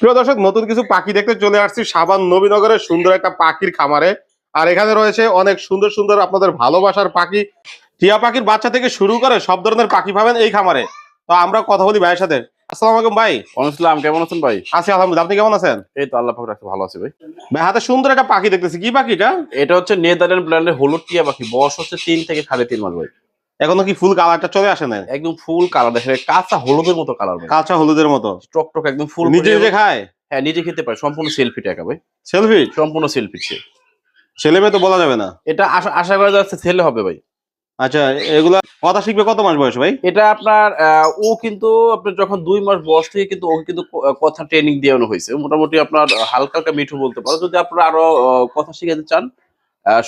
প্রিয় দর্শক, নতুন কিছু পাখি দেখতে চলে আসছি সাবান নবীনগরের সুন্দর একটা পাখির খামারে। আর এখানে রয়েছে অনেক সুন্দর সুন্দর আপনাদের ভালোবাসার পাখি। টিয়া পাখির বাচ্চা থেকে শুরু করে সব ধরনের পাখি পাবেন এই খামারে। তো আমরা কথা বলি ভাইয়ের সাথে। আসসালামু আলাইকুম ভাই। ওয়ালাইকুম, কেমন আছেন ভাই? আছি আলহামদুলিল্লাহ, আপনি কেমন আছেন? এই তো আল্লাহ পাক রাখতে ভালো আছি ভাই। ভাই হাতে সুন্দর একটা পাখি দেখতেছি, কি পাখিটা? এটা হচ্ছে নেদারল্যান্ড ব্র্যান্ডের হলুদ টিয়া পাখি। বয়স হচ্ছে 3 থেকে 3.5 মাস ভাই। এখনো কি ফুল কালারটা চলে আসে না? একদম ফুল কালার, দেখে কাঁচা হলুদের মতো কালার ভাই। কাঁচা হলুদের মতো টকটক একদম ফুল। নিজে নিজে খায়? হ্যাঁ, নিজে খেতে পারে। সম্পূর্ণ সেলফি টাকা ভাই। সেলফি? সম্পূর্ণ সেলফি সে। ছেলে মেয়ে তো বলা যাবে না। এটা আশা আশা করা যাচ্ছে ছেলে হবে ভাই। আচ্ছা, এগুলা কথা শিখবে কত মাস বয়স ভাই? এটা আপনার ও কিন্তু আপনার যখন 2 মাস বয়স থেকে কিন্তু ওকে কিন্তু কথা ট্রেনিং দেওয়ানো হয়েছে। মোটামুটি আপনার হালকা হালকা মিঠু বলতে পারো। যদি আপনারা আরো কথা শিখাতে চান,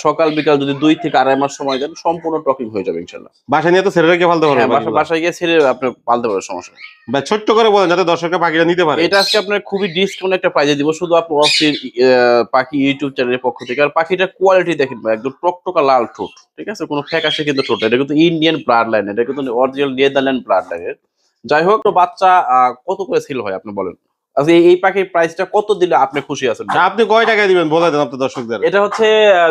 সকাল বিকাল যদি 2 থেকে 2.5 মাস সময় দেন, সম্পূর্ণ টকিং হয়ে যাবে ইনশাল্লাহ। বাসায় নিয়ে তো ছেড়ে রেখে ফেলতে পারবে? হ্যাঁ, বাসায় গিয়ে ছেড়ে আপনি পালতে পারবেন, সমস্যা নেই। ভাই ছোট্ট করে বলেন যাতে দর্শকরা পাখিটা নিতে পারে। এটা আজকে আপনার খুবই ডিসকাউন্ট একটা প্রাইজে দিব, শুধু আপনি অফির পাখি ইউটিউব চ্যানেলের পক্ষ থেকে। আর পাখিটার কোয়ালিটি দেখেন ভাই, একদম টকটকা লাল ঠোঁট, ঠিক আছে? কোনো ফ্যাকাশে কিন্তু ঠোঁট, এটা কিন্তু ইন্ডিয়ান ব্লাড লাইন, এটা কিন্তু অরিজিনাল নেদারল্যান্ড ব্লাড লাইনের। যাই হোক, তো বাচ্চা কত করে সেল হয় আপনি বলেন? আচ্ছা, এই পাখির প্রাইসটা কত দিলে আপনি খুশি আছেন? আপনি কয় টাকায় দিবেন বলে দেন আপনার দর্শকদের। এটা হচ্ছে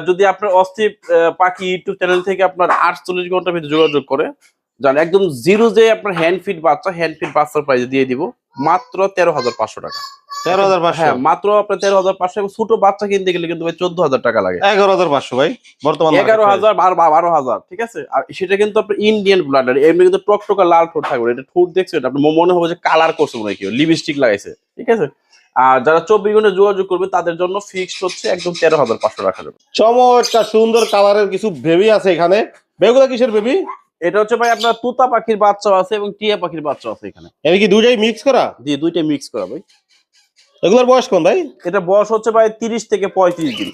যদি আপনার অস্থির পাখি ইউটিউব চ্যানেল থেকে আপনার 48 ঘন্টার ভিতরে যোগাযোগ করে জান, একদম জিরো যে আপনার হ্যান্ড ফিট বাচ্চার প্রাইস দিয়ে দিব মাত্র 13,500 টাকা। 13,500? হ্যাঁ, মাত্র আপনার 13,500। ছোট বাচ্চা কিনতে গেলে কিন্তু ভাই 14,000 টাকা লাগে। 11,500 ভাই বর্তমান 11,000 আর 12,000, ঠিক আছে? আর সেটা কিন্তু আপনার ইন্ডিয়ান ব্লাডার, এমনি কিন্তু টকটকা লাল ঠোঁট থাকবে। এটা ঠোঁট দেখছেন আপনি, মনে হবে যে কালার করছে মনে হয় কেউ, লিপস্টিক লাগাইছে, ঠিক আছে? আর যারা 24 ঘন্টা যোগাযোগ করবে তাদের জন্য ফিক্সড হচ্ছে একদম 13,500 টাকা যাবে। চমৎকার সুন্দর কালারের কিছু বেবি আছে এখানে। বেগুলা কিসের বেবি? এটা হচ্ছে ভাই আপনার তুতা পাখির বাচ্চা আছে এবং টিয়া পাখির বাচ্চা আছে এখানে। এটা কি দুইটাই মিক্স করা? দিয়ে দুইটা মিক্স করা ভাই। এগুলোর বয়স কোন ভাই? এটা বয়স হচ্ছে ভাই 30 থেকে 35 দিন।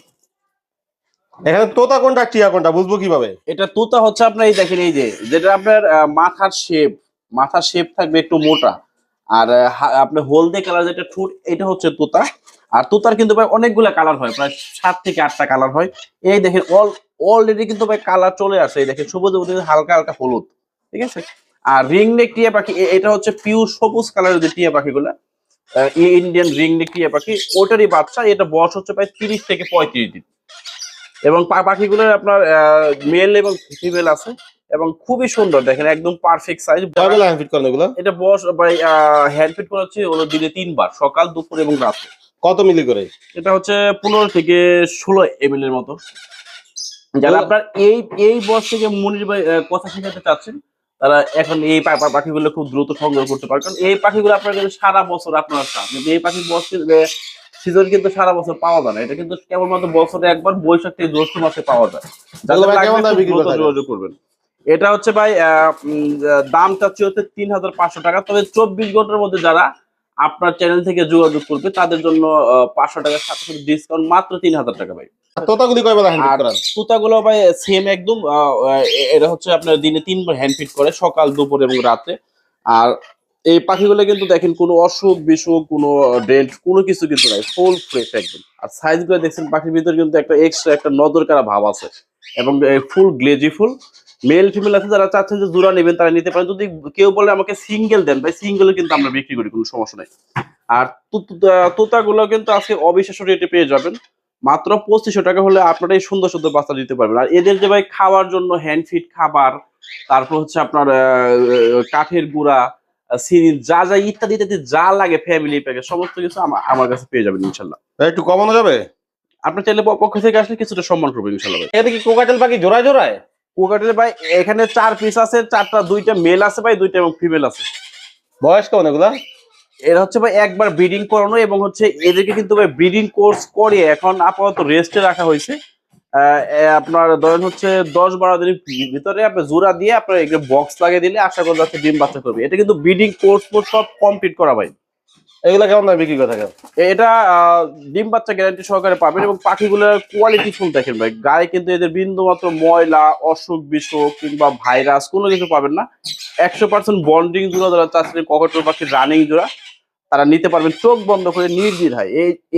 এখানে তোতা কোনটা টিয়া কোনটা বুঝবো কিভাবে? এটা তুতা হচ্ছে আপনার, এই দেখেন, এই যে যেটা আপনার মাথার শেপ থাকবে একটু মোটা, আর আপনার হলদে কালার যেটা ঠোঁট, এটা হচ্ছে তুতা। আর তুতার কিন্তু ভাই অনেকগুলো কালার হয়, প্রায় 7 থেকে 8টা কালার হয়। এই দেখেন অলরেডি কিন্তু ভাই কালার চলে আসে, এই দেখেন সবুজ হালকা হালকা হলুদ, ঠিক আছে? আর রিং নেক টিয়া পাখি, এটা হচ্ছে পিওর সবুজ কালারের যে টিয়া পাখিগুলা, ইন্ডিয়ান রিং নেক টিয়া পাখি, ওটারই বাচ্চা। এটা বয়স হচ্ছে প্রায় 30 থেকে 35 দিন। এবং পাখিগুলোর আপনার মেল এবং ফিমেল আছে এবং খুবই সুন্দর, দেখেন একদম পারফেক্ট সাইজ। কয়বেলা হ্যান্ড ফিট করেন এগুলো? এটা বয়স ভাই হ্যান্ড ফিট করা হচ্ছে হলো দিনে 3 বার, সকাল দুপুর এবং রাতে। কত মিলি করে? এটা হচ্ছে 15 থেকে 16 ml এর মতো। যারা আপনার এই বয়স থেকে মনির ভাই কথা শেখাতে চাচ্ছেন, তারা এখন এই পাখিগুলো খুব দ্রুত সংগ্রহ করতে পারে, কারণ এই পাখিগুলো আপনার কিন্তু সারা বছর আপনারা চান। কিন্তু এই পাখির বয়স সিজন কিন্তু সারা বছর পাওয়া যায় না, এটা কিন্তু কেবলমাত্র বছরে একবার বৈশাখ থেকে জ্যৈষ্ঠ মাসে পাওয়া যায়। যোগাযোগ করবেন। এটা হচ্ছে ভাই দাম চাচ্ছি হচ্ছে 3,500 টাকা। তবে 24 ঘন্টার মধ্যে যারা আপনার চ্যানেল থেকে যোগাযোগ করবে তাদের জন্য 500 টাকার সাথে সাথে ডিসকাউন্ট, মাত্র 3,000 টাকা ভাই। তোতাগুলি কয়বেলা হ্যান্ড ফিট আর করেন? তুতাগুলো ভাই সেম একদম, এটা হচ্ছে আপনার দিনে 3 বার হ্যান্ড ফিট করে, সকাল দুপুর এবং রাতে। আর এই পাখিগুলো কিন্তু দেখেন কোনো অসুখ বিসুখ, কোনো ডেন্ট, কোনো কিছু কিন্তু নাই, ফুল ফ্রেশ একদম। আর সাইজ গুলো দেখছেন, পাখির ভিতরে কিন্তু একটা এক্সট্রা একটা নজর কাড়া ভাব আছে এবং ফুল গ্লেজি ফুল। মেল ফিমেল আছে, যারা চাচ্ছেন যে জোড়া নেবেন তারা নিতে পারেন। যদি কেউ বলে আমাকে সিঙ্গেল দেন, ভাই সিঙ্গেলও কিন্তু আমরা বিক্রি করি, কোনো সমস্যা নাই। আর তোতাগুলো কিন্তু আজকে অবিশ্বাস্য রেটে পেয়ে যাবেন, মাত্র 2500 টাকা হলে আপনারা এই সুন্দর সুন্দর বাচ্চা দিতে পারবেন। আর এদের যে ভাই খাওয়ার জন্য হ্যান্ড ফিড খাবার, তারপর হচ্ছে আপনার কাঠের গুঁড়া, সিরিজ, যা যা ইত্যাদি ইত্যাদি যা লাগে ফ্যামিলি প্যাকেজ, সমস্ত কিছু আমার কাছে পেয়ে যাবেন ইনশাল্লাহ। একটু কমানো যাবে? আপনার চাইলে পক্ষ থেকে আসলে কিছুটা সম্মান করবেন ইনশাল্লাহ ভাই। এটা কি কোকাটেল পাখি জোড়ায় জোড়ায়? কোকাটেল ভাই এখানে 4 পিস আছে, 4টা, 2টা মেল আছে ভাই, 2টা এবং ফিমেল আছে। বয়স কেমন এগুলা? এরা হচ্ছে ভাই একবার ব্রিডিং করানো, এবং হচ্ছে এদেরকে কিন্তু ভাই ব্রিডিং কোর্স করে এখন আপাতত রেস্টে রাখা হয়েছে। আপনার ধরেন হচ্ছে 10-12 দিনের ভিতরে আপনার জোড়া দিয়ে আপনার এগুলো বক্স লাগিয়ে দিলে আশা করা যাচ্ছে ডিম বাচ্চা করবে। এটা কিন্তু ব্রিডিং কোর্স সব কমপ্লিট করা ভাই। এগুলা কেমন দামে বিক্রি করে থাকেন? এটা ডিম বাচ্চা গ্যারান্টি সহকারে পাবেন, এবং পাখিগুলোর কোয়ালিটি ফুল দেখেন ভাই, গায়ে কিন্তু এদের বিন্দু মাত্র ময়লা, অসুখ বিসুখ কিংবা ভাইরাস কোনো কিছু পাবেন না। 100% বন্ডিং জোড়া, যারা চাচ্ছেন ককটেল পাখির রানিং জোড়া, তারা নিতে পারবেন চোখ বন্ধ করে নির্দ্বিধায়।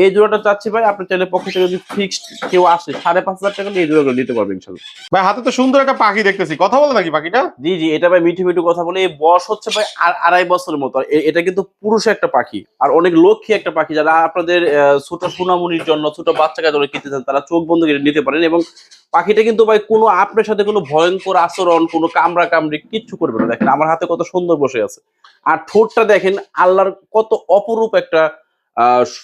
এই জোড়াটা চাচ্ছি ভাই, আপনার চ্যানেলের পক্ষ থেকে যদি ফিক্সড কেউ আসে 5,500 টাকা এই জোড়াগুলো নিতে পারবেন ইনশাল্লাহ। ভাই হাতে তো সুন্দর একটা পাখি দেখতেছি, কথা বলে নাকি পাখিটা? জি জি, এটা ভাই মিঠু মিঠু কথা বলে। এই বয়স হচ্ছে ভাই 2.5 বছরের মতো। এটা কিন্তু পুরুষ একটা পাখি আর অনেক লক্ষ্মী একটা পাখি। যারা আপনাদের ছোট সোনামণির জন্য, ছোট বাচ্চাকে যারা কিনতে চান, তারা চোখ বন্ধ করে নিতে পারেন। এবং পাখিটা কিন্তু ভাই কোনো আপনার সাথে কোনো ভয়ঙ্কর আচরণ, কোনো কামড়া কামড়ি কিচ্ছু করবে না। দেখেন আমার হাতে কত সুন্দর বসে আছে। আর ঠোঁটটা দেখেন আল্লাহর কত অপরূপ একটা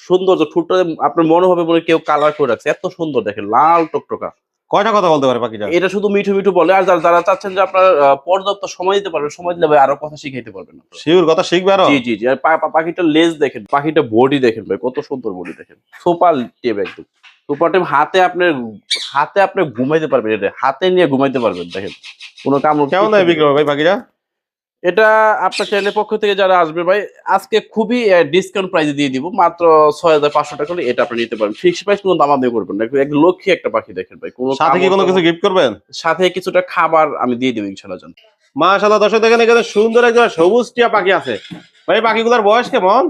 সৌন্দর্য। ঠোঁটটা আপনার মনে হবে মনে হয় কেউ কালার করে রাখছে, এত সুন্দর দেখেন, লাল টকটকা। কয়টা কথা বলতে পারে পাখিটা? এটা শুধু মিঠু মিঠু বলে। আর যারা চাচ্ছেন যে আপনার পর্যাপ্ত সময় দিতে পারবেন, সময় দিলে ভাই আরো কথা শিখাইতে পারবেন আপনারা। শিওর কথা শিখবে আরো? জি জি জি। আর পাখিটার লেজ দেখেন, পাখিটা বডি দেখেন ভাই, কত সুন্দর বডি দেখেন, সুপার টেপ একদম সুপার টেপ। হাতে আপনি ঘুমাইতে পারবেন, এটা হাতে নিয়ে ঘুমাইতে পারবেন। দেখেন কোনো কামড় কেমন দামে বিক্রি হবে ভাই পাখিটা? এটা আপনার চ্যানেলের পক্ষ থেকে যারা আসবে ভাই, আজকে খুবই ডিসকাউন্ট প্রাইসে দিয়ে দিব, মাত্র 6,500 টাকা হলে এটা আপনি নিতে পারবেন। ফিক্সড প্রাইস কোনো দামাদামি করবেন না। একদম লক্ষ্মী একটা পাখি দেখেন ভাই, কোনো সাথে কি কোনো কিছু গিফট করবেন? সাথে কিছুটা খাবার আমি দিয়ে দিব ইনশাআল্লাহ জান। মাশাআল্লাহ, দর্শক দেখেন এখানে সুন্দর একজন সবুজ টিয়া পাখি আছে। ভাই পাখিগুলোর বয়স কেমন?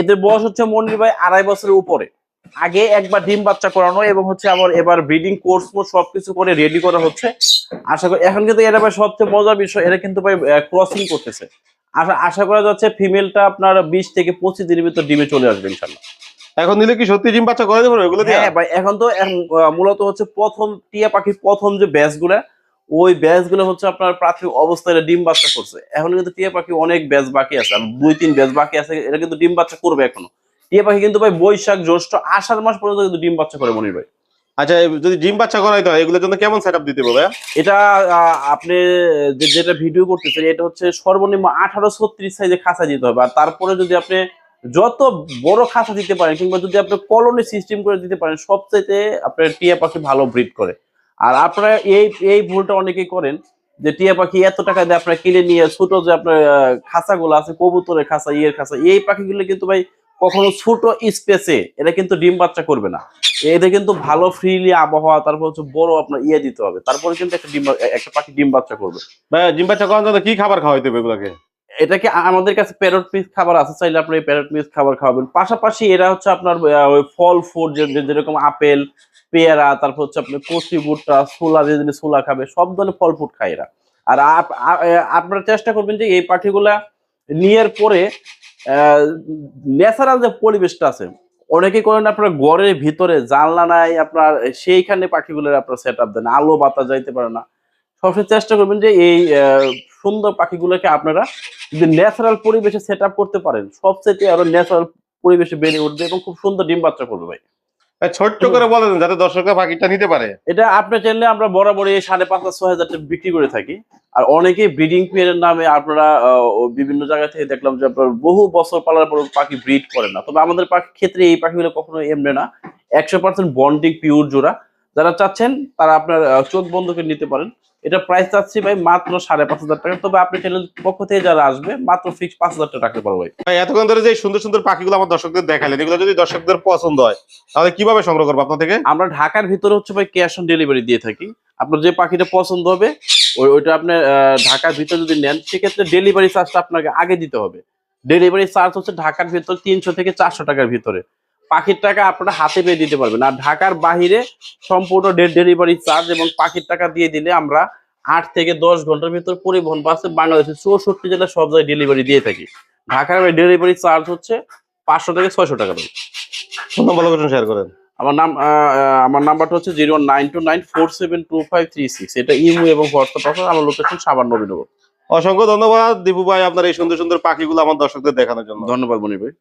এদের বয়স হচ্ছে মনির ভাই 2.5 বছরের উপরে। আগে একবার ডিম বাচ্চা করানো এবং হচ্ছে আবার এবার ব্রিডিং কোর্স সবকিছু করে রেডি করা হচ্ছে। আশা করি এখন কিন্তু এটা ভাই সবচেয়ে মজার বিষয়, এরা কিন্তু ভাই ক্রসিং করতেছে। আশা করা যাচ্ছে ফিমেলটা আপনার 20 থেকে 25 দিনের ভিতর ডিমে চলে আসবে ইনশাল্লাহ। এখন নিলে কি সত্যি ডিম বাচ্চা করে দেবো এগুলো দিয়ে? হ্যাঁ ভাই, এখন তো মূলত হচ্ছে প্রথম টিয়া পাখির প্রথম যে ব্যাচ গুলা, ওই ব্যাচ গুলো হচ্ছে আপনার প্রাথমিক অবস্থায় ডিম বাচ্চা করছে। এখন কিন্তু টিয়া পাখি অনেক ব্যাচ বাকি আছে, আর 2-3 ব্যাচ বাকি আছে, এটা কিন্তু ডিম বাচ্চা করবে এখনো। টিয়া পাখি কিন্তু ভাই বৈশাখ জ্যৈষ্ঠ আষাঢ় মাস পর্যন্ত কিন্তু ডিম বাচ্চা করে মনির ভাই। আচ্ছা, যদি ডিম বাচ্চা করাইতে হয় এগুলোর জন্য কেমন সেটআপ দিতে হবে? এটা আপনি যেটা ভিডিও করতেছেন, এটা হচ্ছে সর্বনিম্ন 1836 সাইজে খাঁচা দিতে হবে। আর তারপরে যদি আপনি যত বড় খাঁচা দিতে পারেন, কিংবা যদি আপনি কলোনি সিস্টেম করে দিতে পারেন, সবচাইতে আপনার টিয়া পাখি ভালো ব্রিড করে। আর আপনারা এই ভুলটা অনেকেই করেন, যে টিয়া পাখি এত টাকা দিয়ে আপনারা কিনে নিয়ে ছোট যে আপনার খাঁচাগুলো আছে, কবুতরের খাঁচা, ইয়ের খাঁচা, এই পাখিগুলো কিন্তু ভাই কখনো ছোট স্পেসে এরা কিন্তু ডিম বাচ্চা করবে না। এদের কিন্তু ভালো ফ্রিলি আবহাওয়া, তারপর হচ্ছে বড় আপনার দিতে হবে, তারপরে কিন্তু একটা পাখি ডিম বাচ্চা করবে। ভাই ডিম বাচ্চা করার জন্য কি খাবার খাওয়াইতে হবে এগুলোকে? এটাকে আমাদের কাছে প্যারট মিক্স খাবার আছে, চাইলে আপনি এই প্যারট মিক্স খাবার খাওয়াবেন। পাশাপাশি এরা হচ্ছে আপনার ওই ফল ফুড, যেরকম আপেল, পেয়ারা, তারপর হচ্ছে আপনার কচি ভুট্টা, ছোলা, যে ছোলা খাবে, সব ধরনের ফল ফুড খায় এরা। আর আপনারা চেষ্টা করবেন যে এই পাখিগুলা নেওয়ার পরে ন্যাচারাল যে পরিবেশটা আছে, অনেকে করেন আপনার ঘরের ভিতরে জানলা নাই আপনার, সেইখানে পাখিগুলোর আপনার সেট আপ দেন, আলো বাতাস যাইতে পারে না। সবসময় চেষ্টা করবেন যে এই সুন্দর পাখিগুলোকে আপনারা যদি ন্যাচারাল পরিবেশে সেট আপ করতে পারেন, সবচেয়ে আরো ন্যাচারাল পরিবেশে বেড়ে উঠবে এবং খুব সুন্দর ডিম বাচ্চা করবে ভাই। ভাই ছোট্ট করে বলেন যাতে দর্শকরা পাখিটা নিতে পারে। এটা আপনার চাইলে আমরা বরাবরই 5,500-6,000 টাকা বিক্রি করে থাকি। আর অনেকেই ব্রিডিং পেয়ারের নামে আপনারা বিভিন্ন জায়গা থেকে দেখলাম যে আপনার বহু বছর পালার পর পাখি ব্রিড করে না। তবে আমাদের পাখির ক্ষেত্রে এই পাখিগুলো কখনো এমনি না, 100% বন্ডিং পিওর জোড়া। যারা চাচ্ছেন তারা আপনার চোখ বন্ধ করে নিতে পারেন। এটা প্রাইস চাচ্ছি ভাই মাত্র 5,500 টাকা। তবে আপনি চ্যানেল পক্ষ থেকে যারা আসবে মাত্র ফিক্স 5,000 টাকা রাখতে পারবো ভাই। ভাই এতক্ষণ ধরে যে সুন্দর সুন্দর পাখিগুলো আমার দর্শকদের দেখালেন, এগুলো যদি দর্শকদের পছন্দ হয় তাহলে কিভাবে সংগ্রহ করবো আপনার থেকে? আমরা ঢাকার ভিতরে হচ্ছে ভাই ক্যাশ অন ডেলিভারি দিয়ে থাকি। আপনার যে পাখিটা পছন্দ হবে ওইটা আপনি ঢাকার ভিতরে যদি নেন, সেক্ষেত্রে ডেলিভারি চার্জটা আপনাকে আগে দিতে হবে। ডেলিভারি চার্জ হচ্ছে ঢাকার ভিতর 300 থেকে 400 টাকার ভিতরে। পাখির টাকা আপনারা হাতে পেয়ে দিতে পারবেন। আর ঢাকার বাহিরে সম্পূর্ণ ডেলিভারি চার্জ এবং পাখির টাকা দিয়ে দিলে আমরা 8 থেকে 10 ঘন্টার ভিতর পরিবহন বাসে বাংলাদেশের 64 জেলা সব জায়গায় ডেলিভারি দিয়ে থাকি। ঢাকার ডেলিভারি চার্জ হচ্ছে 500 থেকে 600 টাকা। ফোন নাম্বার লোকেশন শেয়ার করেন। আমার নাম্বারটা হচ্ছে 01929472536। এটা ইমো এবং হোয়াটসঅ্যাপ আছে। আমার লোকেশন সাভার নবীনগর। অসংখ্য ধন্যবাদ দীপু ভাই আপনার এই সুন্দর সুন্দর পাখিগুলো আমার দর্শকদের দেখানোর জন্য। ধন্যবাদ মনির ভাই।